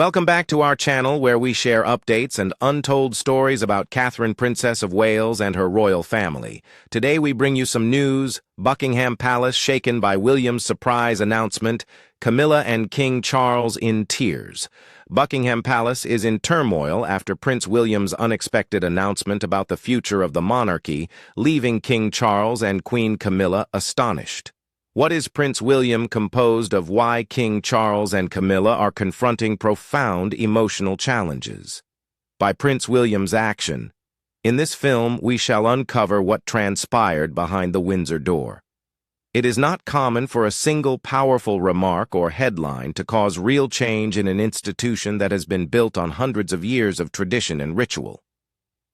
Welcome back to our channel where we share updates and untold stories about Catherine, Princess of Wales and her royal family. Today we bring you some news: Buckingham Palace shaken by William's surprise announcement, Camilla and King Charles in tears. Buckingham Palace is in turmoil after Prince William's unexpected announcement about the future of the monarchy, leaving King Charles and Queen Camilla astonished. What is Prince William composed of? Why King Charles and Camilla are confronting profound emotional challenges? By Prince William's action. In this film, we shall uncover what transpired behind the Windsor door. It is not common for a single powerful remark or headline to cause real change in an institution that has been built on hundreds of years of tradition and ritual.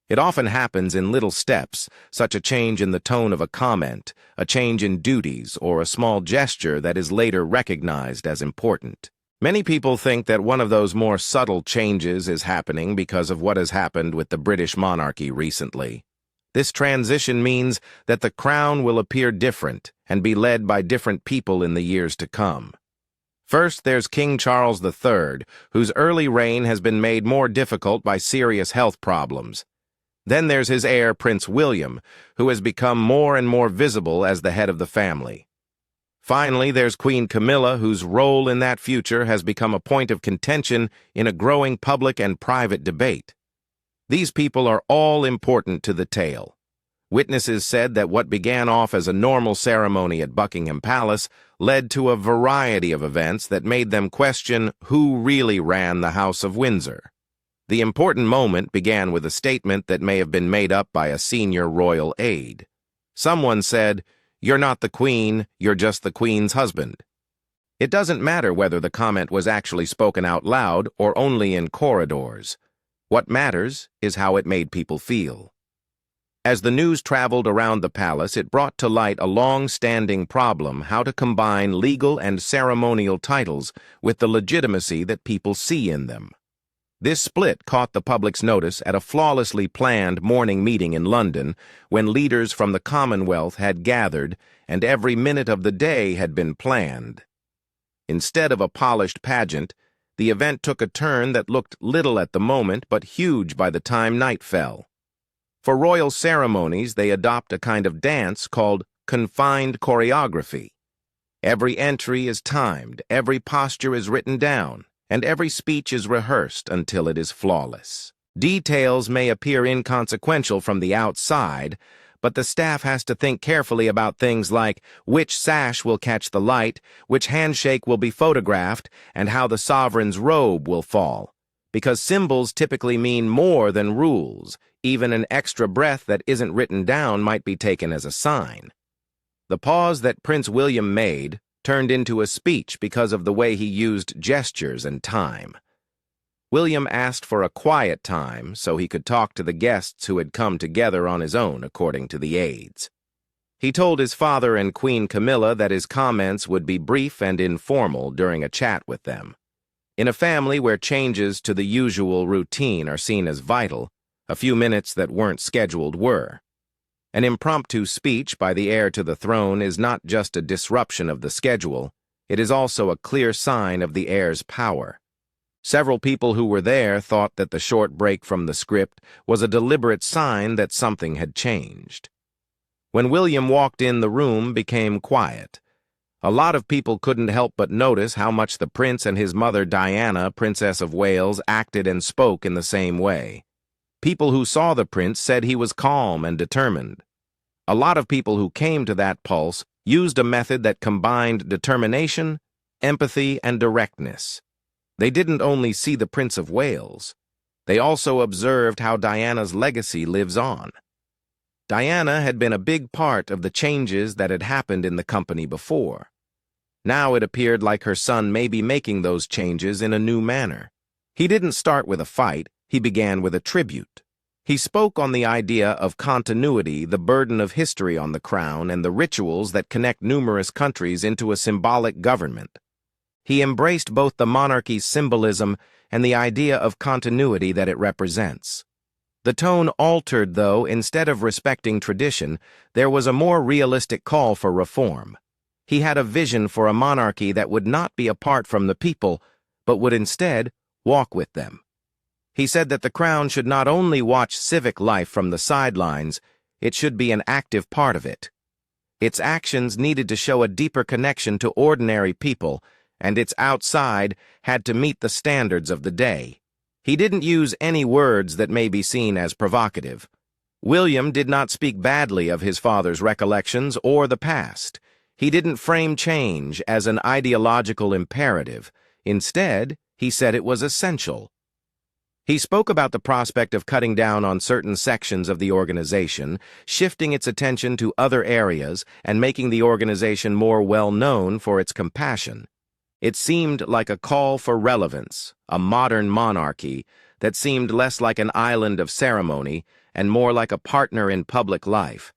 It often happens in little steps, such a change in the tone of a comment, a change in duties, or a small gesture that is later recognized as important. Many people think that one of those more subtle changes is happening because of what has happened with the British monarchy recently. This transition means that the crown will appear different and be led by different people in the years to come. First, there's King Charles III, whose early reign has been made more difficult by serious health problems. Then there's his heir, Prince William, who has become more and more visible as the head of the family. Finally, there's Queen Camilla, whose role in that future has become a point of contention in a growing public and private debate. These people are all important to the tale. Witnesses said that what began off as a normal ceremony at Buckingham Palace led to a variety of events that made them question who really ran the House of Windsor. The important moment began with a statement that may have been made up by a senior royal aide. Someone said, "You're not the Queen, you're just the Queen's husband." It doesn't matter whether the comment was actually spoken out loud or only in corridors. What matters is how it made people feel. As the news traveled around the palace, it brought to light a long-standing problem: how to combine legal and ceremonial titles with the legitimacy that people see in them. This split caught the public's notice at a flawlessly planned morning meeting in London when leaders from the Commonwealth had gathered and every minute of the day had been planned. Instead of a polished pageant, the event took a turn that looked little at the moment but huge by the time night fell. For royal ceremonies, they adopt a kind of dance called confined choreography. Every entry is timed, every posture is written down, and every speech is rehearsed until it is flawless. Details may appear inconsequential from the outside, but the staff has to think carefully about things like which sash will catch the light, which handshake will be photographed, and how the sovereign's robe will fall. Because symbols typically mean more than rules, even an extra breath that isn't written down might be taken as a sign. The pause that Prince William made turned into a speech because of the way he used gestures and time. William asked for a quiet time so he could talk to the guests who had come together on his own, according to the aides. He told his father and Queen Camilla that his comments would be brief and informal during a chat with them. In a family where changes to the usual routine are seen as vital, a few minutes that weren't scheduled were. An impromptu speech by the heir to the throne is not just a disruption of the schedule, it is also a clear sign of the heir's power. Several people who were there thought that the short break from the script was a deliberate sign that something had changed. When William walked in, the room became quiet. A lot of people couldn't help but notice how much the prince and his mother Diana, Princess of Wales, acted and spoke in the same way. People who saw the prince said he was calm and determined. A lot of people who came to that pulse used a method that combined determination, empathy, and directness. They didn't only see the Prince of Wales. They also observed how Diana's legacy lives on. Diana had been a big part of the changes that had happened in the company before. Now it appeared like her son may be making those changes in a new manner. He didn't start with a fight. He began with a tribute. He spoke on the idea of continuity, the burden of history on the crown, and the rituals that connect numerous countries into a symbolic government. He embraced both the monarchy's symbolism and the idea of continuity that it represents. The tone altered, though. Instead of respecting tradition, there was a more realistic call for reform. He had a vision for a monarchy that would not be apart from the people, but would instead walk with them. He said that the crown should not only watch civic life from the sidelines, it should be an active part of it. Its actions needed to show a deeper connection to ordinary people, and its outside had to meet the standards of the day. He didn't use any words that may be seen as provocative. William did not speak badly of his father's recollections or the past. He didn't frame change as an ideological imperative. Instead, he said it was essential. He spoke about the prospect of cutting down on certain sections of the organization, shifting its attention to other areas, and making the organization more well-known for its compassion. It seemed like a call for relevance, a modern monarchy that seemed less like an island of ceremony and more like a partner in public life.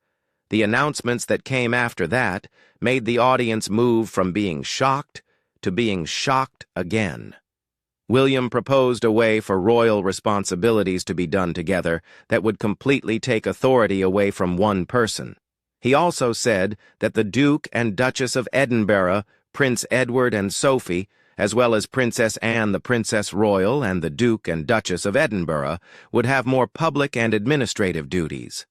The announcements that came after that made the audience move from being shocked to being shocked again. William proposed a way for royal responsibilities to be done together that would completely take authority away from one person. He also said that the Duke and Duchess of Edinburgh, Prince Edward and Sophie, as well as Princess Anne the Princess Royal and the Duke and Duchess of Edinburgh, would have more public and administrative duties.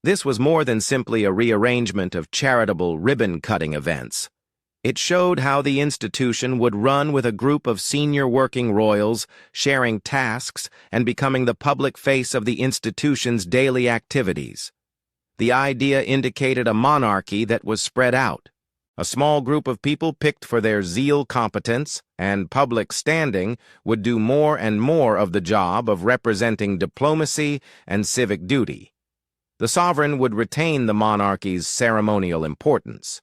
This was more than simply a rearrangement of charitable ribbon-cutting events. It showed how the institution would run with a group of senior working royals, sharing tasks and becoming the public face of the institution's daily activities. The idea indicated a monarchy that was spread out. A small group of people picked for their zeal, competence, and public standing would do more and more of the job of representing diplomacy and civic duty. The sovereign would retain the monarchy's ceremonial importance.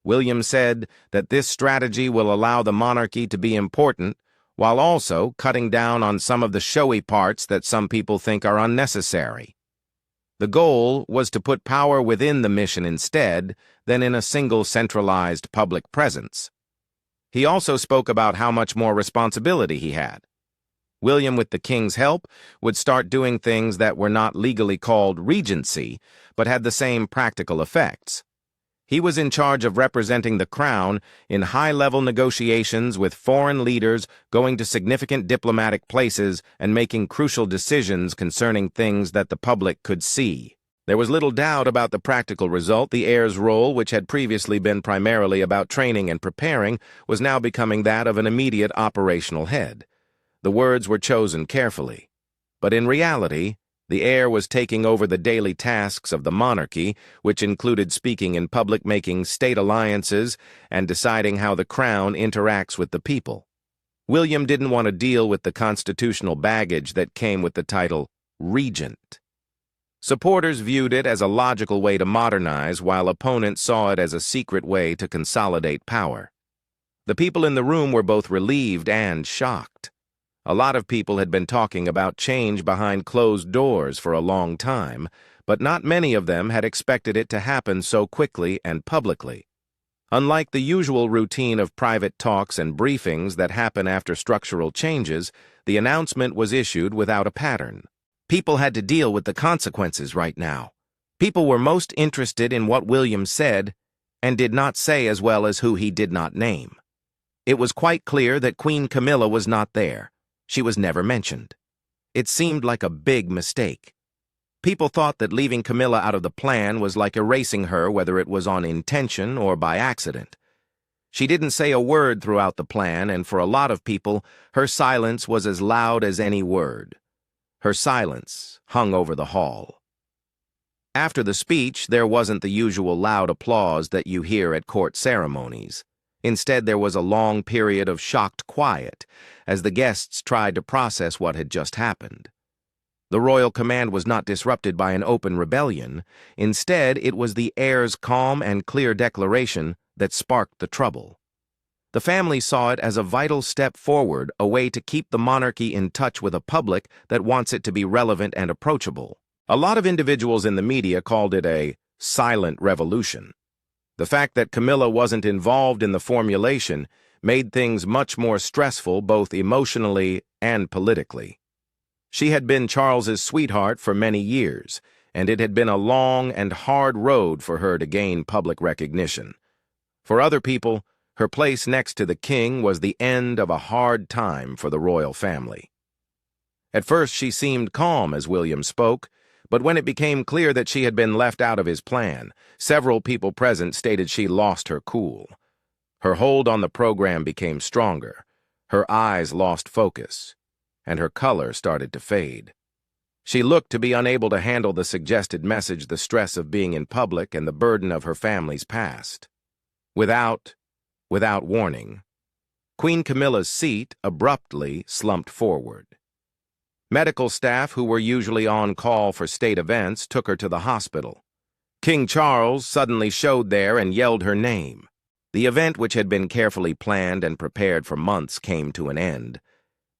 William said that this strategy will allow the monarchy to be important while also cutting down on some of the showy parts that some people think are unnecessary. The goal was to put power within the mission instead than in a single centralized public presence. He also spoke about how much more responsibility he had. William, with the king's help, would start doing things that were not legally called regency, but had the same practical effects. He was in charge of representing the crown in high-level negotiations with foreign leaders, going to significant diplomatic places, and making crucial decisions concerning things that the public could see. There was little doubt about the practical result. The heir's role, which had previously been primarily about training and preparing, was now becoming that of an immediate operational head. The words were chosen carefully. But in reality, the heir was taking over the daily tasks of the monarchy, which included speaking in public, making state alliances, and deciding how the crown interacts with the people. William didn't want to deal with the constitutional baggage that came with the title regent. Supporters viewed it as a logical way to modernize, while opponents saw it as a secret way to consolidate power. The people in the room were both relieved and shocked. A lot of people had been talking about change behind closed doors for a long time, but not many of them had expected it to happen so quickly and publicly. Unlike the usual routine of private talks and briefings that happen after structural changes, the announcement was issued without a pattern. People had to deal with the consequences right now. People were most interested in what William said and did not say, as well as who he did not name. It was quite clear that Queen Camilla was not there. She was never mentioned. It seemed like a big mistake. People thought that leaving Camilla out of the plan was like erasing her, whether it was on intention or by accident. She didn't say a word throughout the plan, and for a lot of people, her silence was as loud as any word. Her silence hung over the hall. After the speech, there wasn't the usual loud applause that you hear at court ceremonies. Instead, there was a long period of shocked quiet as the guests tried to process what had just happened. The royal command was not disrupted by an open rebellion. Instead, it was the heir's calm and clear declaration that sparked the trouble. The family saw it as a vital step forward, a way to keep the monarchy in touch with a public that wants it to be relevant and approachable. A lot of individuals in the media called it a silent revolution. The fact that Camilla wasn't involved in the formulation made things much more stressful, both emotionally and politically. She had been Charles's sweetheart for many years, and it had been a long and hard road for her to gain public recognition. For other people, Her place next to the king was the end of a hard time for the royal family. At first she seemed calm as William spoke, but when it became clear that she had been left out of his plan, several people present stated she lost her cool. Her hold on the program became stronger, her eyes lost focus, and her color started to fade. She looked to be unable to handle the suggested message, the stress of being in public, and the burden of her family's past. Without warning, Queen Camilla's seat abruptly slumped forward. Medical staff who were usually on call for state events took her to the hospital. King Charles suddenly showed there and yelled her name. The event, which had been carefully planned and prepared for months, came to an end.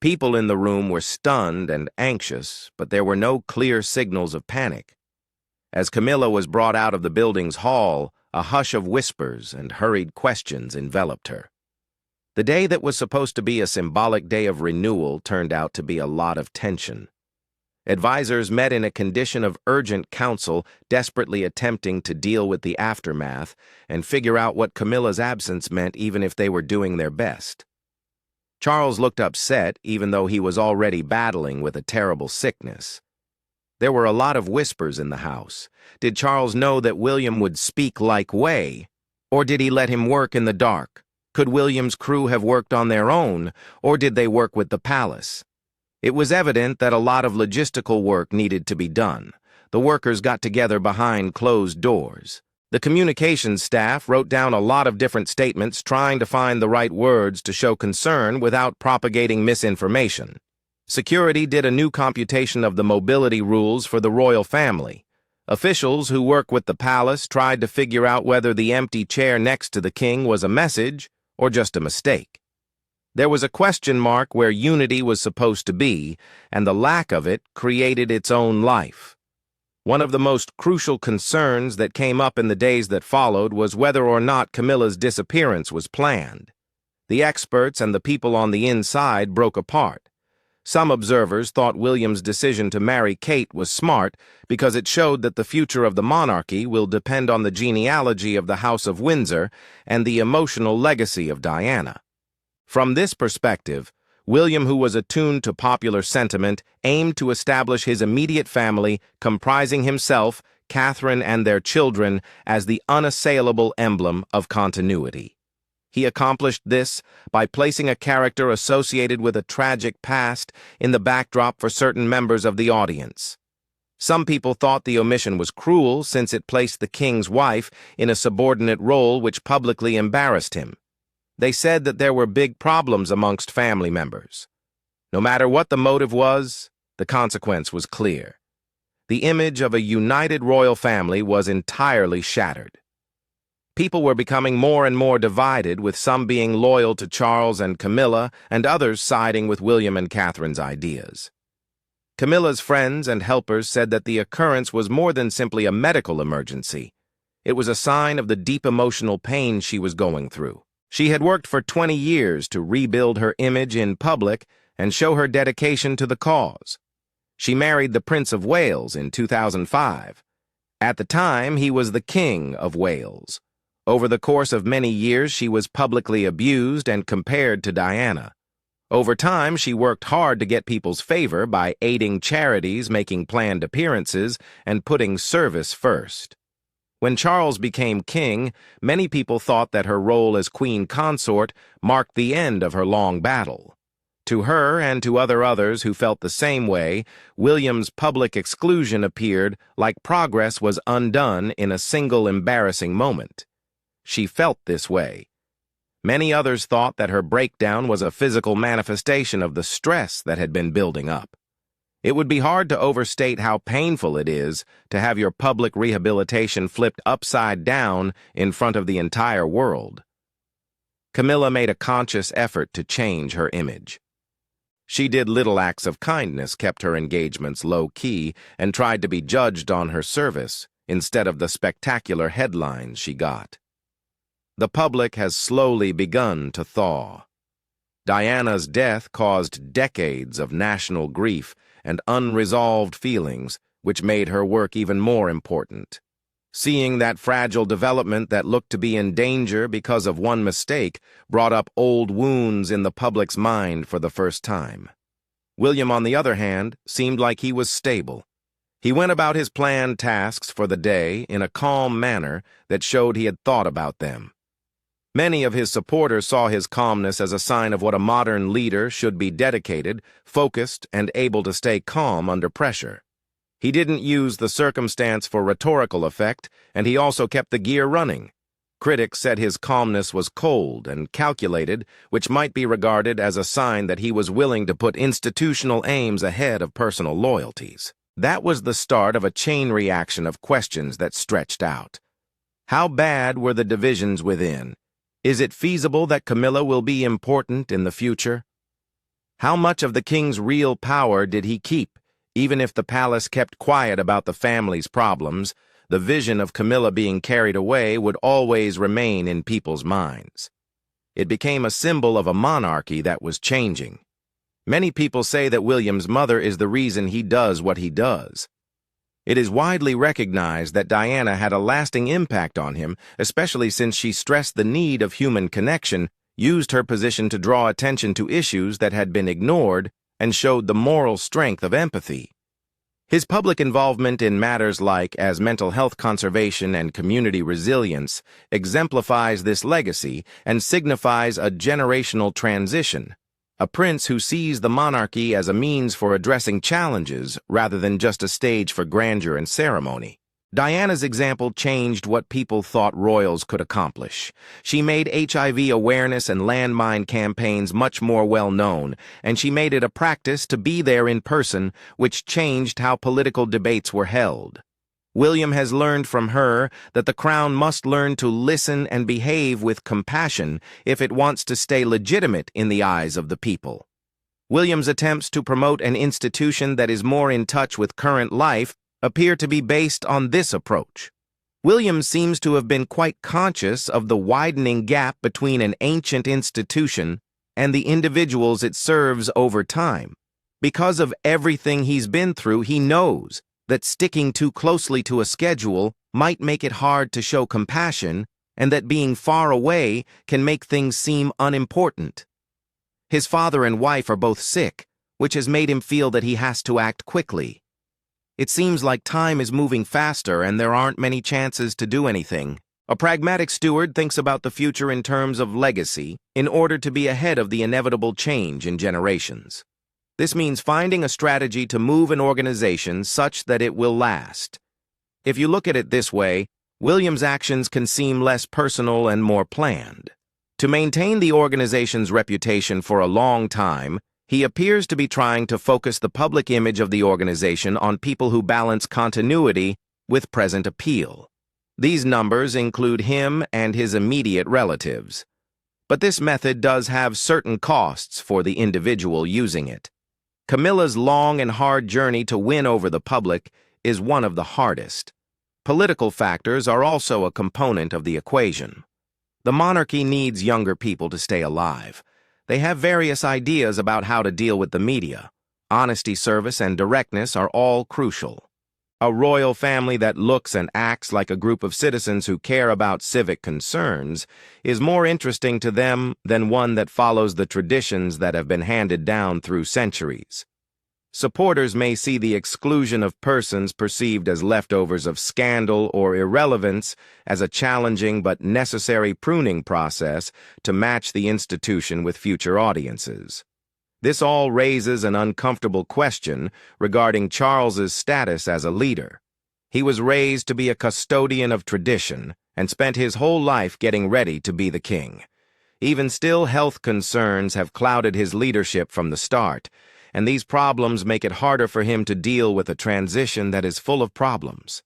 People in the room were stunned and anxious, but there were no clear signals of panic. As Camilla was brought out of the building's hall, a hush of whispers and hurried questions enveloped her. The day that was supposed to be a symbolic day of renewal turned out to be a lot of tension. Advisors met in a condition of urgent council, desperately attempting to deal with the aftermath and figure out what Camilla's absence meant, even if they were doing their best. Charles looked upset, even though he was already battling with a terrible sickness. There were a lot of whispers in the house. Did Charles know that William would speak like way, or did he let him work in the dark? Could William's crew have worked on their own, or did they work with the palace? It was evident that a lot of logistical work needed to be done. The workers got together behind closed doors. The communications staff wrote down a lot of different statements, trying to find the right words to show concern without propagating misinformation. Security did a new computation of the mobility rules for the royal family. Officials who work with the palace tried to figure out whether the empty chair next to the king was a message or just a mistake. There was a question mark where unity was supposed to be, and the lack of it created its own life. One of the most crucial concerns that came up in the days that followed was whether or not Camilla's disappearance was planned. The experts and the people on the inside broke apart. Some observers thought William's decision to marry Kate was smart because it showed that the future of the monarchy will depend on the genealogy of the House of Windsor and the emotional legacy of Diana. From this perspective, William, who was attuned to popular sentiment, aimed to establish his immediate family, comprising himself, Catherine, and their children, as the unassailable emblem of continuity. He accomplished this by placing a character associated with a tragic past in the backdrop for certain members of the audience. Some people thought the omission was cruel since it placed the king's wife in a subordinate role which publicly embarrassed him. They said that there were big problems amongst family members. No matter what the motive was, the consequence was clear. The image of a united royal family was entirely shattered. People were becoming more and more divided, with some being loyal to Charles and Camilla and others siding with William and Catherine's ideas. Camilla's friends and helpers said that the occurrence was more than simply a medical emergency. It was a sign of the deep emotional pain she was going through. She had worked for 20 years to rebuild her image in public and show her dedication to the cause. She married the Prince of Wales in 2005. At the time, he was the King of Wales. Over the course of many years, she was publicly abused and compared to Diana. Over time, she worked hard to get people's favor by aiding charities, making planned appearances, and putting service first. When Charles became king, many people thought that her role as queen consort marked the end of her long battle. To her and to others who felt the same way, William's public exclusion appeared like progress was undone in a single embarrassing moment. She felt this way. Many others thought that her breakdown was a physical manifestation of the stress that had been building up. It would be hard to overstate how painful it is to have your public rehabilitation flipped upside down in front of the entire world. Camilla made a conscious effort to change her image. She did little acts of kindness, kept her engagements low-key, and tried to be judged on her service instead of the spectacular headlines she got. The public has slowly begun to thaw. Diana's death caused decades of national grief and unresolved feelings, which made her work even more important. Seeing that fragile development that looked to be in danger because of one mistake brought up old wounds in the public's mind for the first time. William, on the other hand, seemed like he was stable. He went about his planned tasks for the day in a calm manner that showed he had thought about them. Many of his supporters saw his calmness as a sign of what a modern leader should be: dedicated, focused, and able to stay calm under pressure. He didn't use the circumstance for rhetorical effect, and he also kept the gear running. Critics said his calmness was cold and calculated, which might be regarded as a sign that he was willing to put institutional aims ahead of personal loyalties. That was the start of a chain reaction of questions that stretched out. How bad were the divisions within? Is it feasible that Camilla will be important in the future? How much of the king's real power did he keep? Even if the palace kept quiet about the family's problems, the vision of Camilla being carried away would always remain in people's minds. It became a symbol of a monarchy that was changing. Many people say that William's mother is the reason he does what he does. It is widely recognized that Diana had a lasting impact on him, especially since she stressed the need of human connection, used her position to draw attention to issues that had been ignored, and showed the moral strength of empathy. His public involvement in matters as mental health conservation and community resilience exemplifies this legacy and signifies a generational transition. A prince who sees the monarchy as a means for addressing challenges rather than just a stage for grandeur and ceremony. Diana's example changed what people thought royals could accomplish. She made HIV awareness and landmine campaigns much more well-known, and she made it a practice to be there in person, which changed how political debates were held. William has learned from her that the crown must learn to listen and behave with compassion if it wants to stay legitimate in the eyes of the people. William's attempts to promote an institution that is more in touch with current life appear to be based on this approach. William seems to have been quite conscious of the widening gap between an ancient institution and the individuals it serves over time. Because of everything he's been through, he knows that sticking too closely to a schedule might make it hard to show compassion, and that being far away can make things seem unimportant. His father and wife are both sick, which has made him feel that he has to act quickly. It seems like time is moving faster and there aren't many chances to do anything. A pragmatic steward thinks about the future in terms of legacy in order to be ahead of the inevitable change in generations. This means finding a strategy to move an organization such that it will last. If you look at it this way, William's actions can seem less personal and more planned. To maintain the organization's reputation for a long time, he appears to be trying to focus the public image of the organization on people who balance continuity with present appeal. These numbers include him and his immediate relatives. But this method does have certain costs for the individual using it. Camilla's long and hard journey to win over the public is one of the hardest. Political factors are also a component of the equation. The monarchy needs younger people to stay alive. They have various ideas about how to deal with the media. Honesty, service, and directness are all crucial. A royal family that looks and acts like a group of citizens who care about civic concerns is more interesting to them than one that follows the traditions that have been handed down through centuries. Supporters may see the exclusion of persons perceived as leftovers of scandal or irrelevance as a challenging but necessary pruning process to match the institution with future audiences. This all raises an uncomfortable question regarding Charles's status as a leader. He was raised to be a custodian of tradition and spent his whole life getting ready to be the king. Even still, health concerns have clouded his leadership from the start, and these problems make it harder for him to deal with a transition that is full of problems.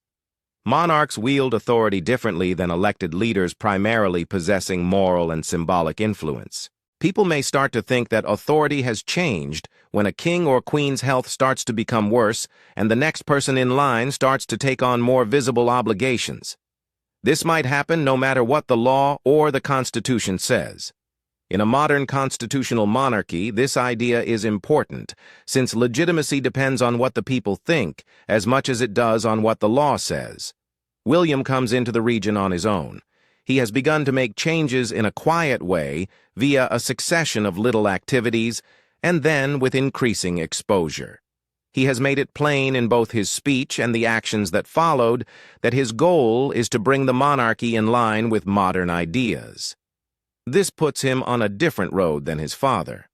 Monarchs wield authority differently than elected leaders, primarily possessing moral and symbolic influence. People may start to think that authority has changed when a king or queen's health starts to become worse and the next person in line starts to take on more visible obligations. This might happen no matter what the law or the Constitution says. In a modern constitutional monarchy, this idea is important, since legitimacy depends on what the people think as much as it does on what the law says. William comes into the region on his own. He has begun to make changes in a quiet way via a succession of little activities and then with increasing exposure. He has made it plain in both his speech and the actions that followed that his goal is to bring the monarchy in line with modern ideas. This puts him on a different road than his father.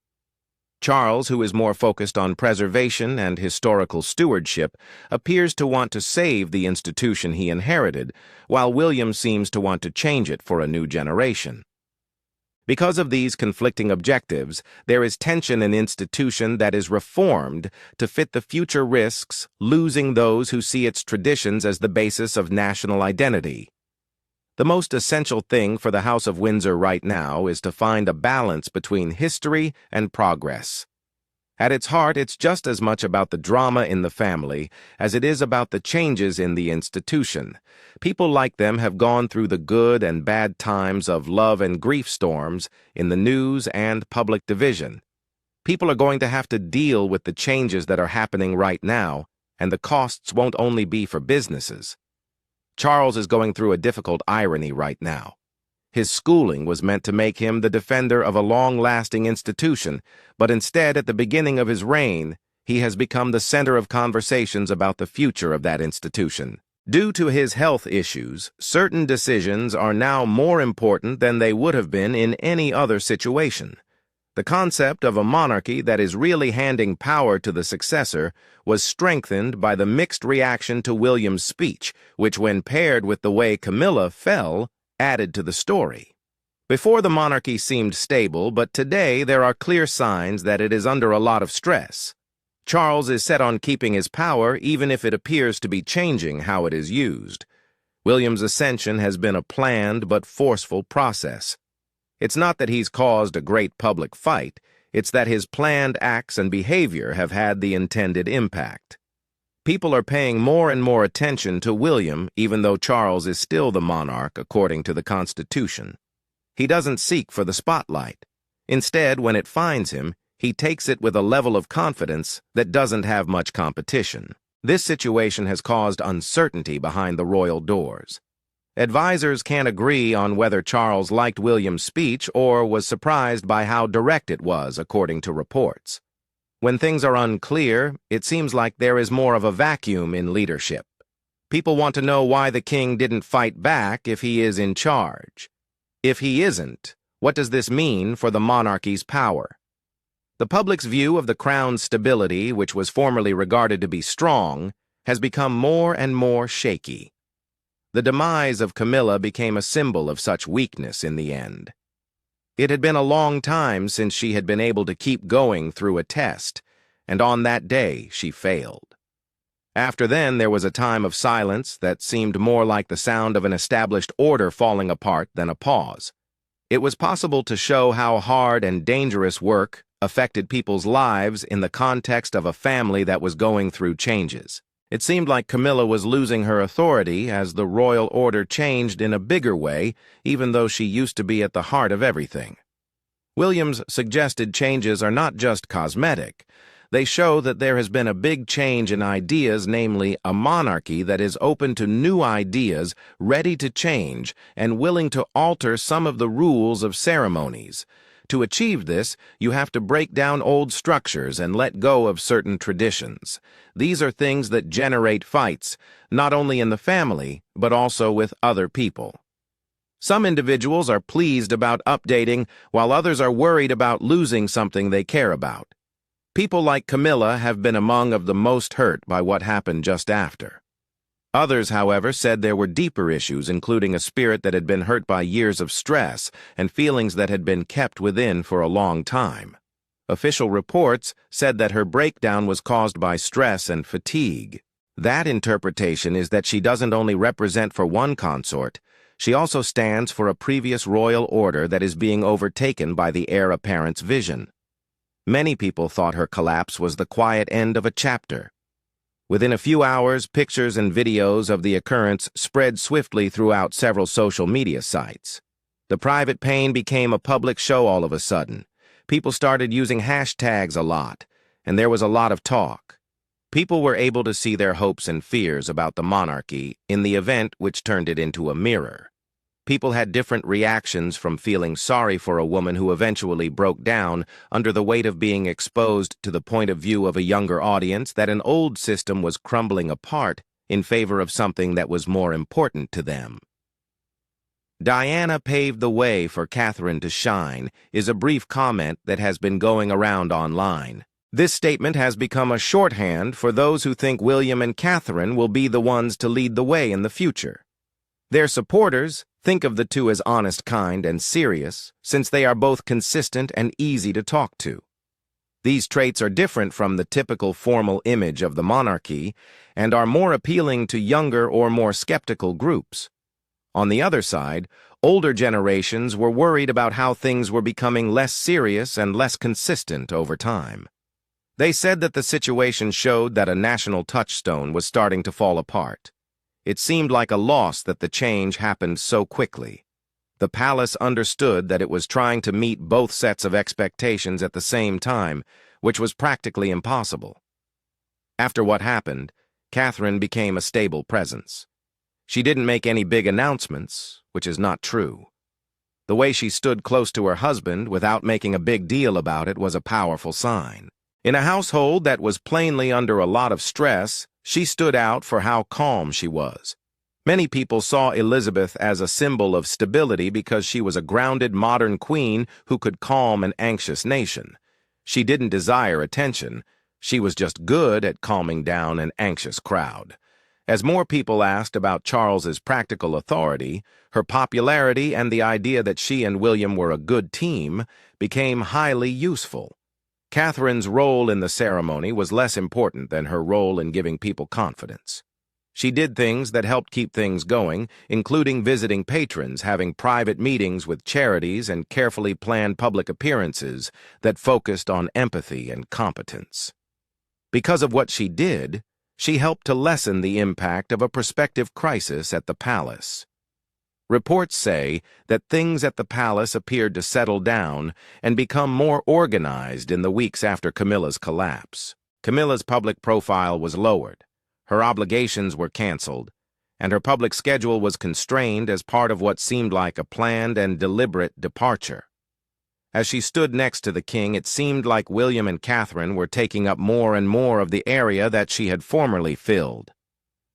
Charles, who is more focused on preservation and historical stewardship, appears to want to save the institution he inherited, while William seems to want to change it for a new generation. Because of these conflicting objectives, there is tension in an institution that is reformed to fit the future risks, losing those who see its traditions as the basis of national identity. The most essential thing for the House of Windsor right now is to find a balance between history and progress. At its heart, it's just as much about the drama in the family as it is about the changes in the institution. People like them have gone through the good and bad times of love and grief storms in the news and public division. People are going to have to deal with the changes that are happening right now, and the costs won't only be for businesses. Charles is going through a difficult irony right now. His schooling was meant to make him the defender of a long-lasting institution, but instead, at the beginning of his reign, he has become the center of conversations about the future of that institution. Due to his health issues, certain decisions are now more important than they would have been in any other situation. The concept of a monarchy that is really handing power to the successor was strengthened by the mixed reaction to William's speech, which, when paired with the way Camilla fell, added to the story. Before, the monarchy seemed stable, but today there are clear signs that it is under a lot of stress. Charles is set on keeping his power even if it appears to be changing how it is used. William's ascension has been a planned but forceful process. It's not that he's caused a great public fight, it's that his planned acts and behavior have had the intended impact. People are paying more and more attention to William, even though Charles is still the monarch according to the Constitution. He doesn't seek for the spotlight. Instead, when it finds him, he takes it with a level of confidence that doesn't have much competition. This situation has caused uncertainty behind the royal doors. Advisors can't agree on whether Charles liked William's speech or was surprised by how direct it was, according to reports. When things are unclear, it seems like there is more of a vacuum in leadership. People want to know why the king didn't fight back if he is in charge. If he isn't, what does this mean for the monarchy's power? The public's view of the crown's stability, which was formerly regarded to be strong, has become more and more shaky. The demise of Camilla became a symbol of such weakness in the end. It had been a long time since she had been able to keep going through a test, and on that day she failed. After then, there was a time of silence that seemed more like the sound of an established order falling apart than a pause. It was possible to show how hard and dangerous work affected people's lives in the context of a family that was going through changes. It seemed like Camilla was losing her authority as the royal order changed in a bigger way, even though she used to be at the heart of everything. William's suggested changes are not just cosmetic. They show that there has been a big change in ideas, namely a monarchy that is open to new ideas, ready to change, and willing to alter some of the rules of ceremonies. To achieve this, you have to break down old structures and let go of certain traditions. These are things that generate fights, not only in the family, but also with other people. Some individuals are pleased about updating, while others are worried about losing something they care about. People like Camilla have been among of the most hurt by what happened just after. Others, however, said there were deeper issues, including a spirit that had been hurt by years of stress and feelings that had been kept within for a long time. Official reports said that her breakdown was caused by stress and fatigue. That interpretation is that she doesn't only represent for one consort, she also stands for a previous royal order that is being overtaken by the heir apparent's vision. Many people thought her collapse was the quiet end of a chapter. Within a few hours, pictures and videos of the occurrence spread swiftly throughout several social media sites. The private pain became a public show all of a sudden. People started using hashtags a lot, and there was a lot of talk. People were able to see their hopes and fears about the monarchy in the event which turned it into a mirror. People had different reactions, from feeling sorry for a woman who eventually broke down under the weight of being exposed to the point of view of a younger audience that an old system was crumbling apart in favor of something that was more important to them. "Diana paved the way for Catherine to shine" is a brief comment that has been going around online. This statement has become a shorthand for those who think William and Catherine will be the ones to lead the way in the future. Their supporters think of the two as honest, kind, and serious, since they are both consistent and easy to talk to. These traits are different from the typical formal image of the monarchy and are more appealing to younger or more skeptical groups. On the other side, older generations were worried about how things were becoming less serious and less consistent over time. They said that the situation showed that a national touchstone was starting to fall apart. It seemed like a loss that the change happened so quickly. The palace understood that it was trying to meet both sets of expectations at the same time, which was practically impossible. After what happened, Catherine became a stable presence. She didn't make any big announcements, which is not true. The way she stood close to her husband without making a big deal about it was a powerful sign. In a household that was plainly under a lot of stress, she stood out for how calm she was. Many people saw Elizabeth as a symbol of stability because she was a grounded modern queen who could calm an anxious nation. She didn't desire attention. She was just good at calming down an anxious crowd. As more people asked about Charles's practical authority, her popularity and the idea that she and William were a good team became highly useful. Catherine's role in the ceremony was less important than her role in giving people confidence. She did things that helped keep things going, including visiting patrons, having private meetings with charities, and carefully planned public appearances that focused on empathy and competence. Because of what she did, she helped to lessen the impact of a prospective crisis at the palace. Reports say that things at the palace appeared to settle down and become more organized in the weeks after Camilla's collapse. Camilla's public profile was lowered, her obligations were canceled, and her public schedule was constrained as part of what seemed like a planned and deliberate departure. As she stood next to the king, it seemed like William and Catherine were taking up more and more of the area that she had formerly filled.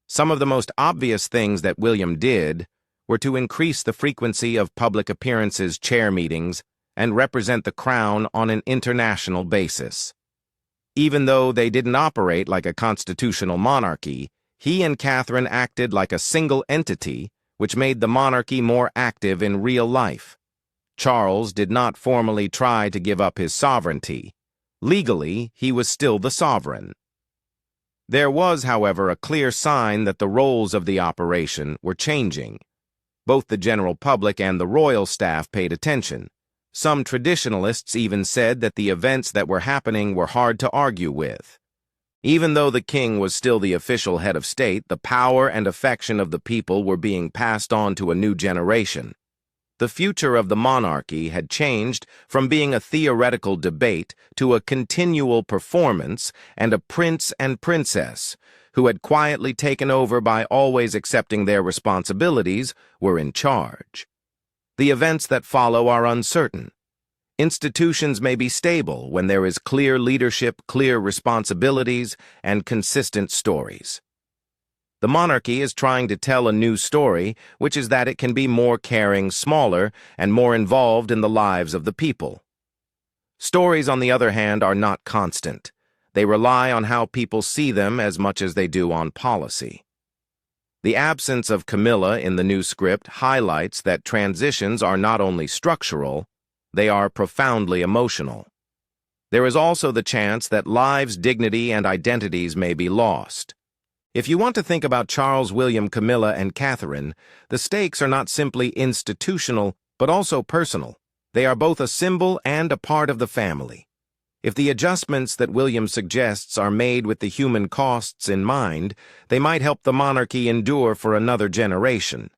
Some of the most obvious things that William did were to increase the frequency of public appearances, chair meetings, and represent the crown on an international basis. Even though they didn't operate like a constitutional monarchy, he and Catherine acted like a single entity, which made the monarchy more active in real life. Charles did not formally try to give up his sovereignty. Legally, he was still the sovereign. There was, however, a clear sign that the roles of the operation were changing. Both the general public and the royal staff paid attention. Some traditionalists even said that the events that were happening were hard to argue with. Even though the king was still the official head of state, the power and affection of the people were being passed on to a new generation. The future of the monarchy had changed from being a theoretical debate to a continual performance, and a prince and princess, who had quietly taken over by always accepting their responsibilities, were in charge. The events that follow are uncertain. Institutions may be stable when there is clear leadership, clear responsibilities, and consistent stories. The monarchy is trying to tell a new story, which is that it can be more caring, smaller, and more involved in the lives of the people. Stories, on the other hand, are not constant. They rely on how people see them as much as they do on policy. The absence of Camilla in the new script highlights that transitions are not only structural, they are profoundly emotional. There is also the chance that lives, dignity, and identities may be lost. If you want to think about Charles, William, Camilla, and Catherine, the stakes are not simply institutional, but also personal. They are both a symbol and a part of the family. If the adjustments that William suggests are made with the human costs in mind, they might help the monarchy endure for another generation.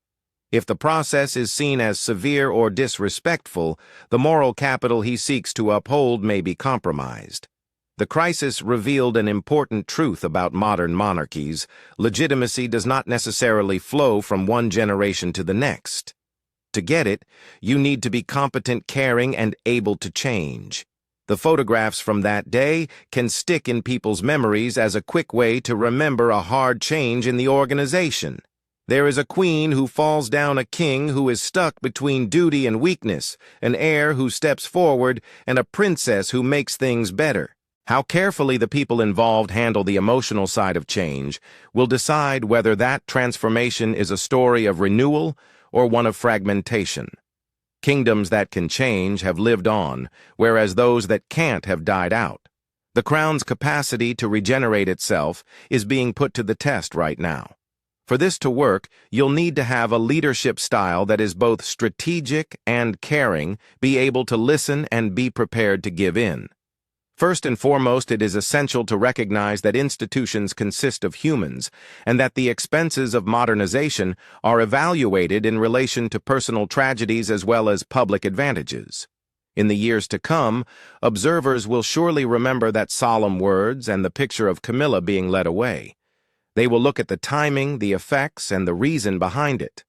If the process is seen as severe or disrespectful, the moral capital he seeks to uphold may be compromised. The crisis revealed an important truth about modern monarchies. Legitimacy does not necessarily flow from one generation to the next. To get it, you need to be competent, caring, and able to change. The photographs from that day can stick in people's memories as a quick way to remember a hard change in the organization. There is a queen who falls down, a king who is stuck between duty and weakness, an heir who steps forward, and a princess who makes things better. How carefully the people involved handle the emotional side of change will decide whether that transformation is a story of renewal or one of fragmentation. Kingdoms that can change have lived on, whereas those that can't have died out. The crown's capacity to regenerate itself is being put to the test right now. For this to work, you'll need to have a leadership style that is both strategic and caring, be able to listen and be prepared to give in. First and foremost, it is essential to recognize that institutions consist of humans and that the expenses of modernization are evaluated in relation to personal tragedies as well as public advantages. In the years to come, observers will surely remember that solemn words and the picture of Camilla being led away. They will look at the timing, the effects, and the reason behind it.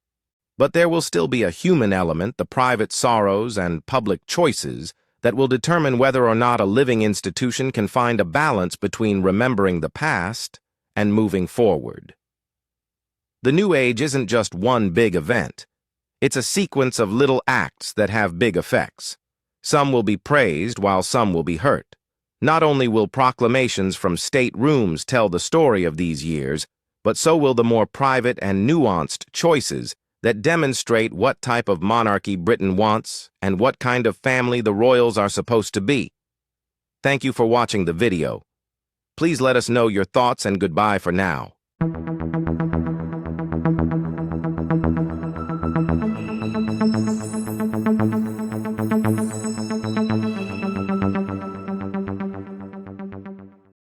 But there will still be a human element, the private sorrows and public choices, that will determine whether or not a living institution can find a balance between remembering the past and moving forward. The new age isn't just one big event. It's a sequence of little acts that have big effects. Some will be praised while some will be hurt. Not only will proclamations from state rooms tell the story of these years, but so will the more private and nuanced choices that demonstrate what type of monarchy Britain wants and what kind of family the royals are supposed to be. Thank you for watching the video. Please let us know your thoughts and goodbye for now.